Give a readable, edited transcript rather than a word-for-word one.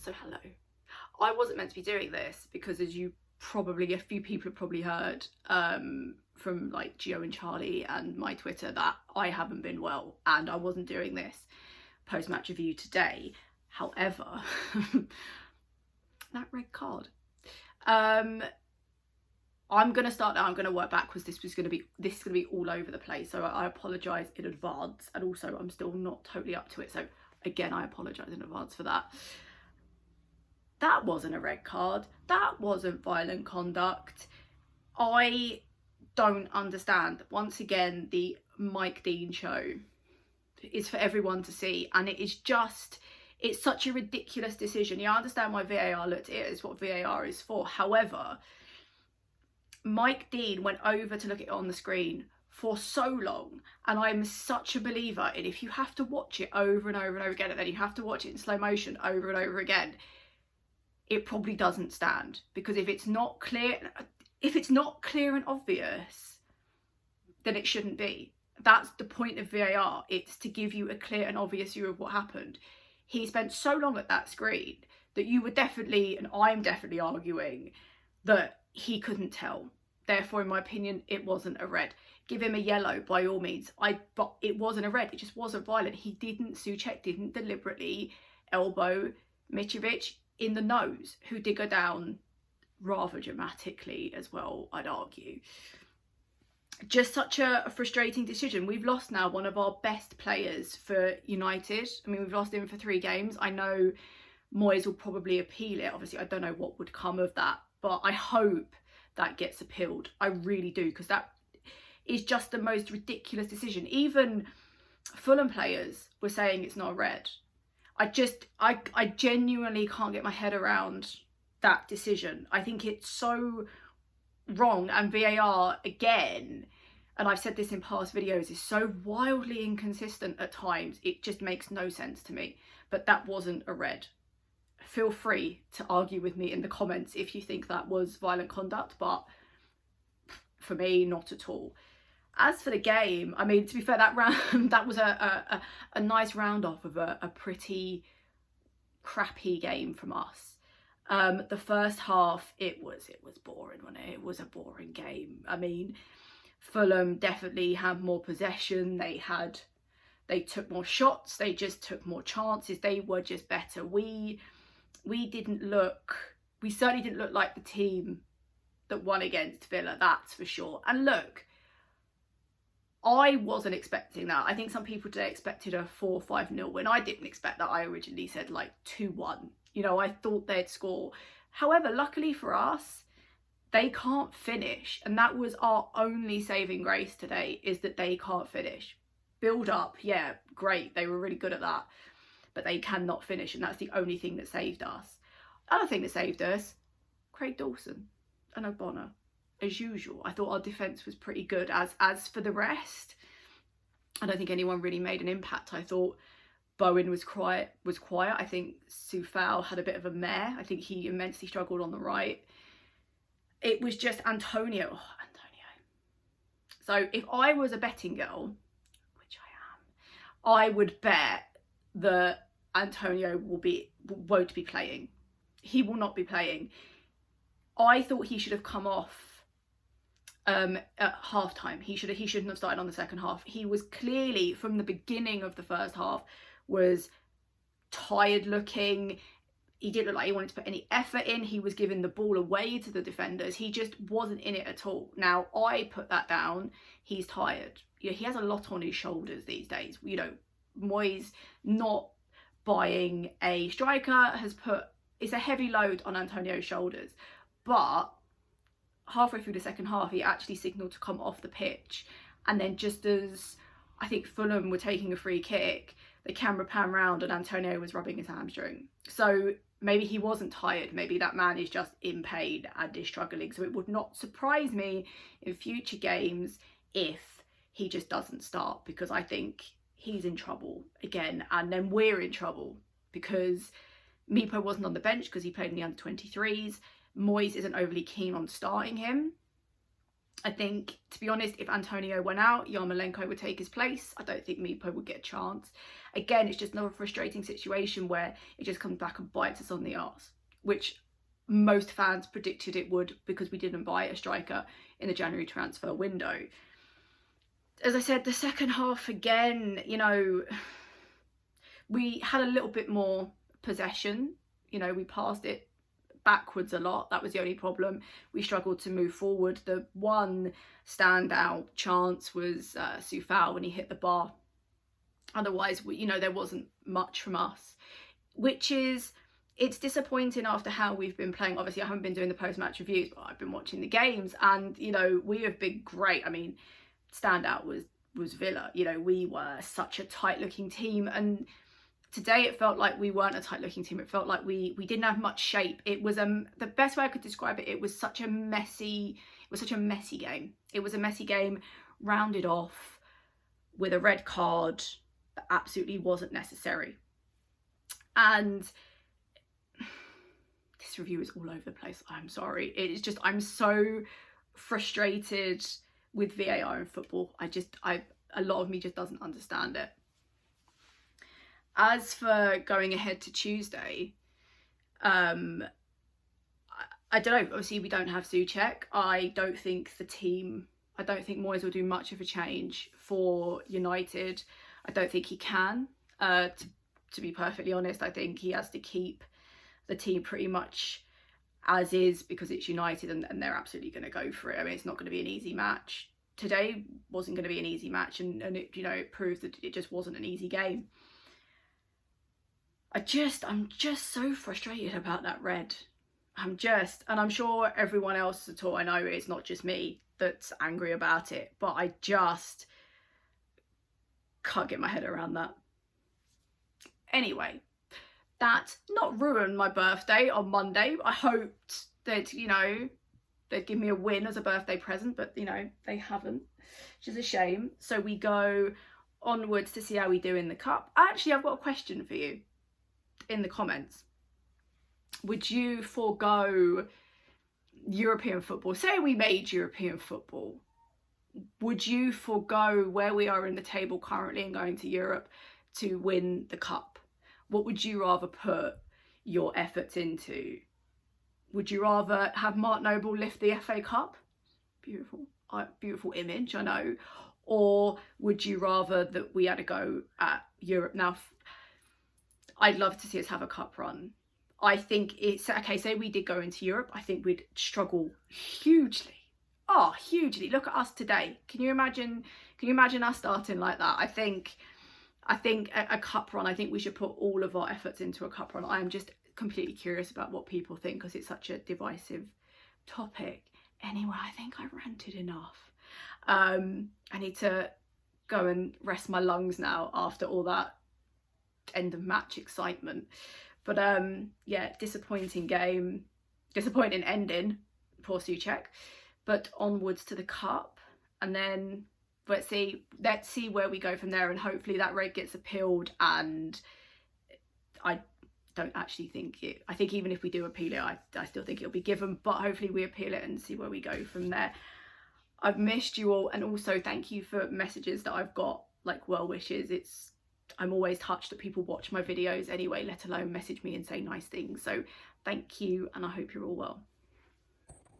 So hello. I wasn't meant to be doing this because, as you probably, a few people have probably heard from like Gio and Charlie and my Twitter, that I haven't been well and I wasn't doing this post-match review today. However, that red card. I'm gonna start now. I'm gonna work backwards. This is gonna be all over the place. So I apologise in advance, and also I'm still not totally up to it. So again, I apologise in advance for that. That wasn't a red card. That wasn't violent conduct. I don't understand. Once again, the Mike Dean show is for everyone to see, and it's such a ridiculous decision. Yeah, I understand why VAR looked at it. It's what VAR is for. However, Mike Dean went over to look at it on the screen for so long, and I'm such a believer in, if you have to watch it over and over and over again, and then you have to watch it in slow motion over and over again, it probably doesn't stand. Because if it's not clear and obvious, then it shouldn't be. That's the point of VAR. It's to give you a clear and obvious view of what happened. He spent so long at that screen that you would definitely, and I'm definitely arguing, that he couldn't tell. Therefore, in my opinion, it wasn't a red. Give him a yellow by all means. But it wasn't a red. It just wasn't violent. Souček didn't deliberately elbow Mitrovic in the nose, who did go down rather dramatically as well, I'd argue. Just such a frustrating decision. We've lost now one of our best players for United. I mean, we've lost him for 3 games. I know Moyes will probably appeal it. Obviously, I don't know what would come of that, but I hope that gets appealed. I really do, because that is just the most ridiculous decision. Even Fulham players were saying it's not a red. I genuinely can't get my head around that decision. I think it's so wrong, and VAR, again, and I've said this in past videos, is so wildly inconsistent at times. It just makes no sense to me. But that wasn't a red. Feel free to argue with me in the comments if you think that was violent conduct, but for me, not at all. As for the game, I mean, to be fair, that was a nice round off of a pretty crappy game from us. The first half, it was boring, wasn't it? It was a boring game. I mean, Fulham definitely had more possession. They took more shots. They just took more chances. They were just better. We certainly didn't look like the team that won against Villa, that's for sure. And look, I wasn't expecting that. I think some people today expected a 4-5-0 win. I didn't expect that. I originally said like 2-1. You know, I thought they'd score. However, luckily for us, they can't finish. And that was our only saving grace today, is that they can't finish. Build up, yeah, great. They were really good at that. But they cannot finish, and that's the only thing that saved us. Other thing that saved us, Craig Dawson and Ogbonna. As usual, I thought our defence was pretty good. As for the rest, I don't think anyone really made an impact. I thought Bowen was quiet. I think Soufal had a bit of a mare. I think he immensely struggled on the right. It was just Antonio. So if I was a betting girl, which I am, I would bet that Antonio won't be playing. He will not be playing. I thought he should have come off at half time. He shouldn't have started on the second half. He was clearly, from the beginning of the first half, was tired looking. He didn't look like he wanted to put any effort in. He was giving the ball away to the defenders. He just wasn't in it at all. Now, I put that down. He's tired. You know, he has a lot on his shoulders these days. You know, Moyes not buying a striker it's a heavy load on Antonio's shoulders. But halfway through the second half, he actually signalled to come off the pitch, and then just as I think Fulham were taking a free kick, the camera panned round and Antonio was rubbing his hamstring. So maybe he wasn't tired. Maybe that man is just in pain and is struggling. So it would not surprise me in future games if he just doesn't start, because I think he's in trouble again, and then we're in trouble because Mipo wasn't on the bench because he played in the under-23s. Moyes isn't overly keen on starting him. I think, to be honest, if Antonio went out, Yarmolenko would take his place. I don't think Mipo would get a chance. Again, it's just another frustrating situation where it just comes back and bites us on the arse, which most fans predicted it would, because we didn't buy a striker in the January transfer window. As I said, the second half, again, you know, we had a little bit more possession. You know, we passed it backwards a lot. That was the only problem. We struggled to move forward. The one standout chance was Soufal when he hit the bar. Otherwise, you know, there wasn't much from us, which is, it's disappointing after how we've been playing. Obviously, I haven't been doing the post-match reviews, but I've been watching the games, and, you know, we have been great. I mean, standout was Villa. You know, we were such a tight-looking team, and today it felt like we weren't a tight-looking team. It felt like we didn't have much shape. It was the best way I could describe it. It was such a messy game. It was a messy game, rounded off with a red card that absolutely wasn't necessary. And this review is all over the place. I'm sorry. It is just, I'm so frustrated with VAR in football. A lot of me just doesn't understand it. As for going ahead to Tuesday, I don't know. Obviously, we don't have Souček. I don't think Moyes will do much of a change for United. I don't think he can. To be perfectly honest, I think he has to keep the team pretty much as is, because it's United and they're absolutely going to go for it. I mean, it's not going to be an easy match. Today wasn't going to be an easy match, and it, you know, it proved that it just wasn't an easy game. I'm just so frustrated about that red. And I'm sure everyone else at all, I know it's not just me that's angry about it, but I just can't get my head around that. Anyway, that not ruined my birthday on Monday. I hoped that, you know, they'd give me a win as a birthday present, but, you know, they haven't, which is a shame. So we go onwards to see how we do in the cup. Actually, I've got a question for you in the comments. Would you forego European football? Say we made European football. Would you forego where we are in the table currently and going to Europe to win the cup? What would you rather put your efforts into? Would you rather have Mark Noble lift the FA Cup? Beautiful image, I know. Or would you rather that we had a go at Europe? Now, I'd love to see us have a cup run. I think it's okay. Say we did go into Europe, I think we'd struggle hugely. Oh, hugely. Look at us today. Can you imagine us starting like that? I think a cup run, I think we should put all of our efforts into a cup run. I am just completely curious about what people think, because it's such a divisive topic. Anyway, I think I ranted enough. I need to go and rest my lungs now after all that end of match excitement. But yeah, disappointing game, disappointing ending, poor Souček. But onwards to the cup, and then let's see where we go from there, and hopefully that red gets appealed. And I don't actually think it, I think even if we do appeal it, I still think it'll be given, but hopefully we appeal it and see where we go from there. I've missed you all, and also thank you for messages that I've got, like well wishes. I'm always touched that people watch my videos anyway, let alone message me and say nice things. So thank you, and I hope you're all well.